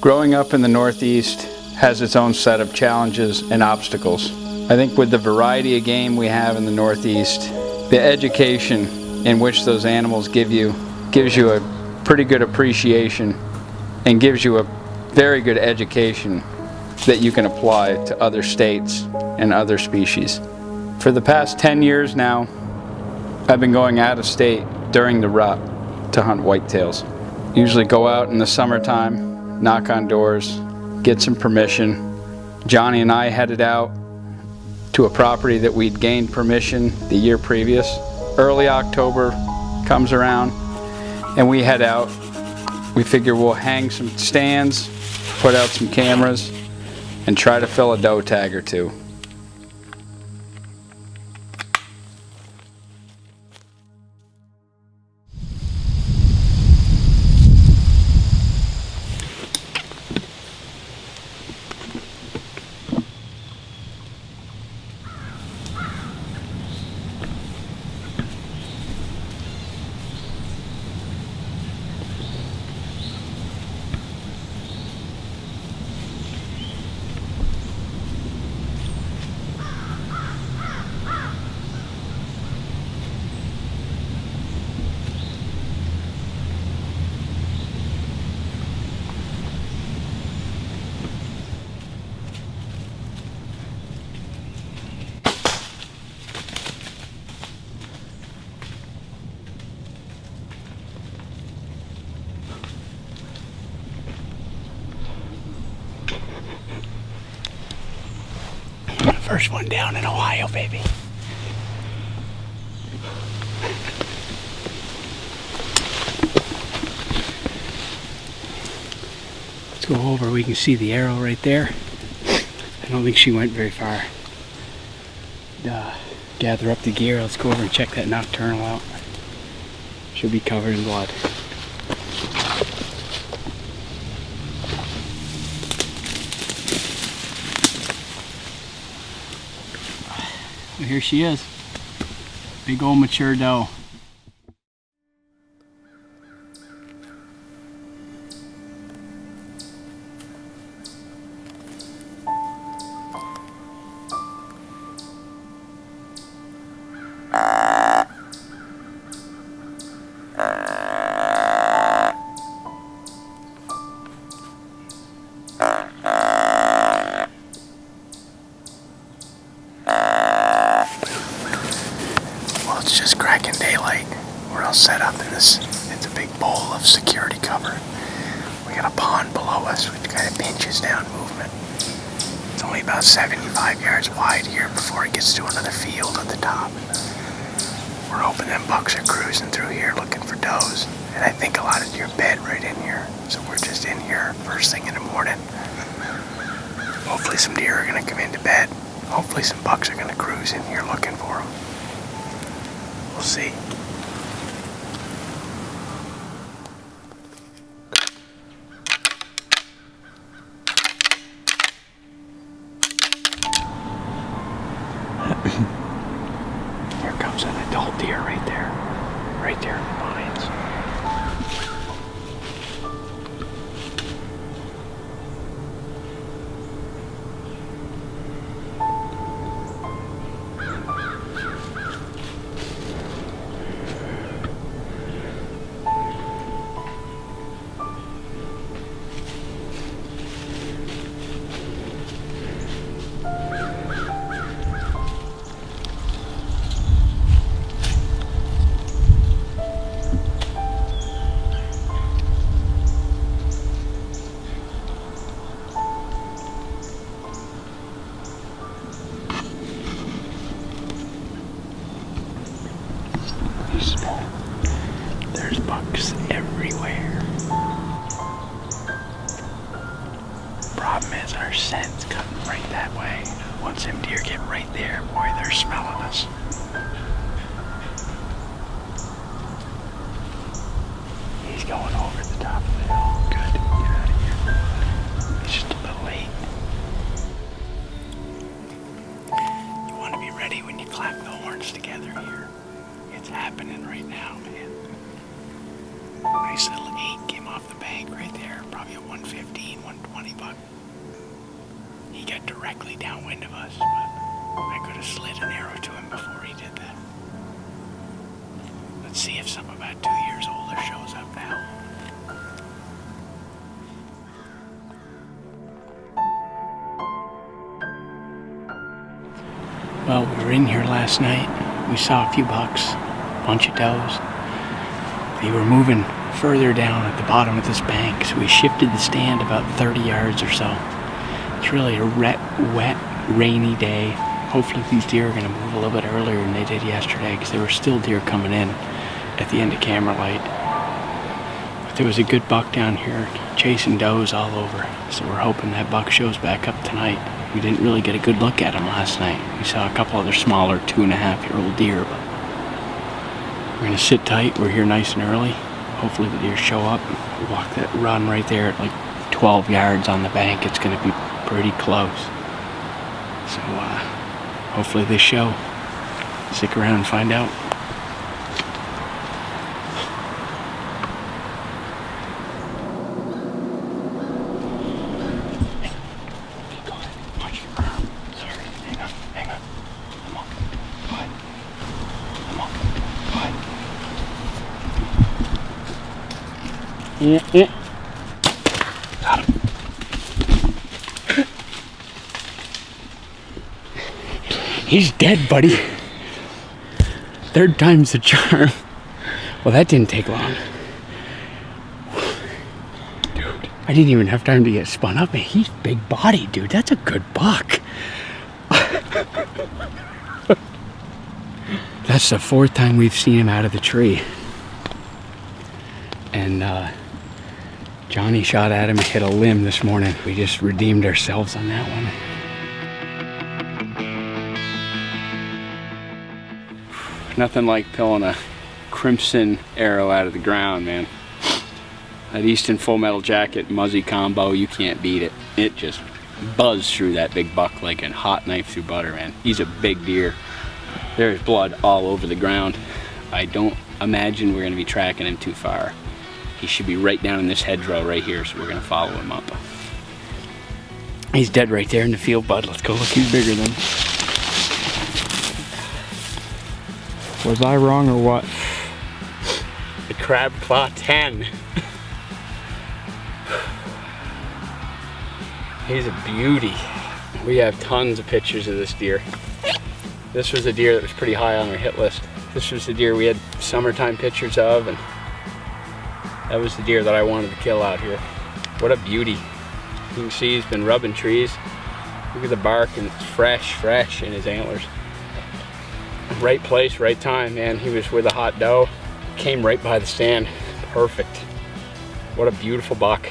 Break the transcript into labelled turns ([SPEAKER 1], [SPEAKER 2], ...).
[SPEAKER 1] Growing up in the Northeast has its own set of challenges and obstacles. I think with the variety of game we have in the Northeast, the education in which those animals gives you a pretty good appreciation and gives you a very good education that you can apply to other states and other species. For the past 10 years now, I've been going out of state during the rut to hunt whitetails. Usually go out in the summertime, knock on doors, get some permission. Johnny and I headed out to a property that we'd gained permission the year previous. Early October comes around and we head out. We figure we'll hang some stands, put out some cameras, and try to fill a doe tag or two.
[SPEAKER 2] First one down in Ohio, baby. Let's go over. We can see the arrow right there. I don't think she went very far. Gather up the gear. Let's go over and check that nocturnal out. Should be covered in blood. Well, here she is. Big old mature doe. It's just cracking daylight. We're all set up in this. It's a big bowl of security cover. We got a pond below us which kind of pinches down movement. It's only about 75 yards wide here before it gets to another field at the top. We're hoping them bucks are cruising through here looking for does. And I think a lot of deer bed right in here. So we're just in here first thing in the morning. Hopefully some deer are going to come into bed. Hopefully some bucks are going to cruise in here looking for them. We'll see. Here comes an adult deer right there in the pines. There's bucks everywhere. Problem is our scent's cutting right that way. Once them deer get right there, boy, they're smelling us. He's going over the top of the hill. Good, get out of here. He's just a little late. You want to be ready when you clap the horns together here. It's happening right now, man. Nice little 8 came off the bank right there. Probably a 115, 120. he got directly downwind of us, but I could have slid an arrow to him before he did that. Let's see if something about 2 years older shows up now. Well, we were in here last night. We saw a few bucks, a bunch of does. They were moving further down at the bottom of this bank, so we shifted the stand about 30 yards or so. It's really a wet, rainy day. Hopefully these deer are going to move a little bit earlier than they did yesterday, because there were still deer coming in at the end of camera light. But there was a good buck down here chasing does all over, so we're hoping that buck shows back up tonight. We didn't really get a good look at him last night. We saw a couple other smaller 2.5-year-old deer, but we're going to sit tight. We're here nice and early. Hopefully the deer show up. We walk that run right there at like 12 yards on the bank. It's going to be pretty close. So hopefully they show. Stick around and find out. Yeah. Got him. He's dead, buddy. Third time's the charm. Well, that didn't take long. Dude, I didn't even have time to get spun up. Man, he's big body, dude. That's a good buck. That's the 4th time we've seen him out of the tree. And Johnny shot at him and hit a limb this morning. We just redeemed ourselves on that one. Nothing like pulling a crimson arrow out of the ground, man. That Easton Full Metal Jacket Muzzy combo, you can't beat it. It just buzzed through that big buck like a hot knife through butter, man. He's a big deer. There's blood all over the ground. I don't imagine we're gonna be tracking him too far. He should be right down in this hedgerow right here, so we're gonna follow him up. He's dead right there in the field, bud. Let's go look who's bigger than him. Was I wrong or what? The Crab Claw 10. He's a beauty. We have tons of pictures of this deer. This was a deer that was pretty high on our hit list. This was the deer we had summertime pictures of, and that was the deer that I wanted to kill out here. What a beauty. You can see he's been rubbing trees. Look at the bark, and it's fresh in his antlers. Right place, right time, man. He was with a hot doe. Came right by the stand. Perfect. What a beautiful buck.